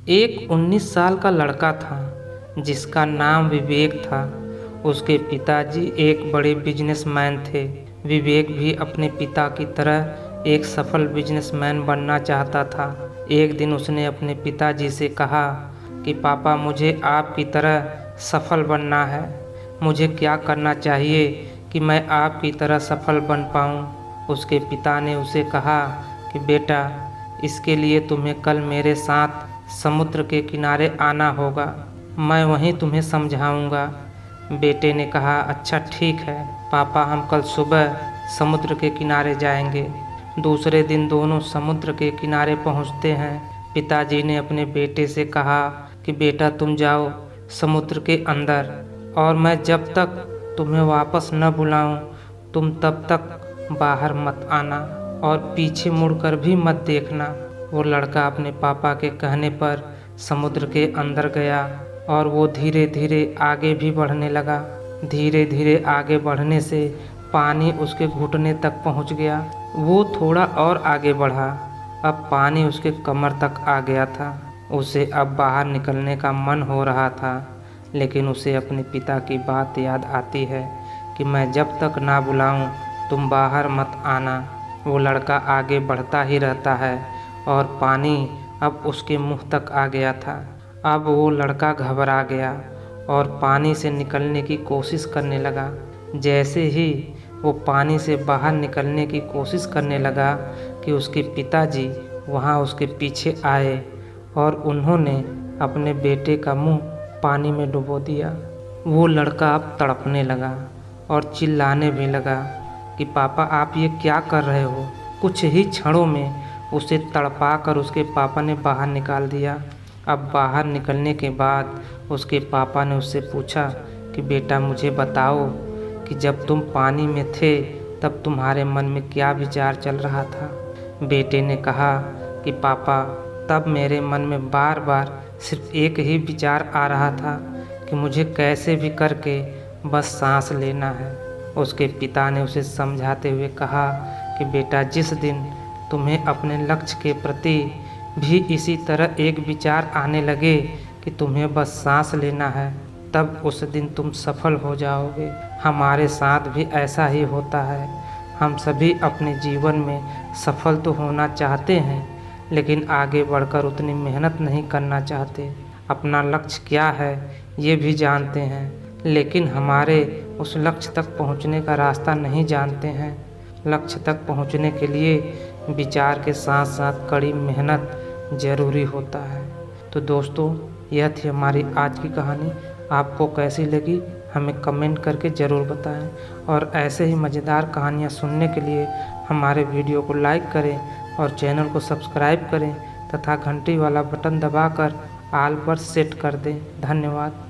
एक 19 साल का लड़का था जिसका नाम विवेक था। उसके पिताजी एक बड़े बिजनेसमैन थे। विवेक भी अपने पिता की तरह एक सफल बिजनेसमैन बनना चाहता था। एक दिन उसने अपने पिताजी से कहा कि पापा, मुझे आपकी तरह सफल बनना है। मुझे क्या करना चाहिए कि मैं आपकी तरह सफल बन पाऊँ? उसके पिता ने उसे कहा कि बेटा, इसके लिए तुम्हें कल मेरे साथ समुद्र के किनारे आना होगा। मैं वहीं तुम्हें समझाऊंगा। बेटे ने कहा, अच्छा ठीक है पापा, हम कल सुबह समुद्र के किनारे जाएंगे। दूसरे दिन दोनों समुद्र के किनारे पहुंचते हैं। पिताजी ने अपने बेटे से कहा कि बेटा, तुम जाओ समुद्र के अंदर, और मैं जब तक तुम्हें वापस न बुलाऊं तुम तब तक बाहर मत आना और पीछे मुड़कर भी मत देखना। वो लड़का अपने पापा के कहने पर समुद्र के अंदर गया और वो धीरे धीरे आगे भी बढ़ने लगा। धीरे धीरे आगे बढ़ने से पानी उसके घुटने तक पहुंच गया। वो थोड़ा और आगे बढ़ा। अब पानी उसके कमर तक आ गया था। उसे अब बाहर निकलने का मन हो रहा था, लेकिन उसे अपने पिता की बात याद आती है कि मैं जब तक ना बुलाऊं तुम बाहर मत आना। वो लड़का आगे बढ़ता ही रहता है और पानी अब उसके मुंह तक आ गया था। अब वो लड़का घबरा गया और पानी से निकलने की कोशिश करने लगा। जैसे ही वो पानी से बाहर निकलने की कोशिश करने लगा कि उसके पिताजी वहाँ उसके पीछे आए और उन्होंने अपने बेटे का मुंह पानी में डुबो दिया। वो लड़का अब तड़पने लगा और चिल्लाने भी लगा कि पापा, आप ये क्या कर रहे हो? कुछ ही क्षणों में उसे तड़पा कर उसके पापा ने बाहर निकाल दिया। अब बाहर निकलने के बाद उसके पापा ने उससे पूछा कि बेटा, मुझे बताओ कि जब तुम पानी में थे तब तुम्हारे मन में क्या विचार चल रहा था? बेटे ने कहा कि पापा, तब मेरे मन में बार बार सिर्फ एक ही विचार आ रहा था कि मुझे कैसे भी करके बस सांस लेना है। उसके पिता ने उसे समझाते हुए कहा कि बेटा, जिस दिन तुम्हें अपने लक्ष्य के प्रति भी इसी तरह एक विचार आने लगे कि तुम्हें बस सांस लेना है, तब उस दिन तुम सफल हो जाओगे। हमारे साथ भी ऐसा ही होता है। हम सभी अपने जीवन में सफल तो होना चाहते हैं, लेकिन आगे बढ़कर उतनी मेहनत नहीं करना चाहते। अपना लक्ष्य क्या है ये भी जानते हैं, लेकिन हमारे उस लक्ष्य तक पहुंचने का रास्ता नहीं जानते हैं। लक्ष्य तक पहुंचने के लिए विचार के साथ साथ कड़ी मेहनत ज़रूरी होता है। तो दोस्तों, यह थी हमारी आज की कहानी। आपको कैसी लगी हमें कमेंट करके ज़रूर बताएं, और ऐसे ही मज़ेदार कहानियाँ सुनने के लिए हमारे वीडियो को लाइक करें और चैनल को सब्सक्राइब करें तथा घंटी वाला बटन दबाकर ऑल पर सेट कर दें। धन्यवाद।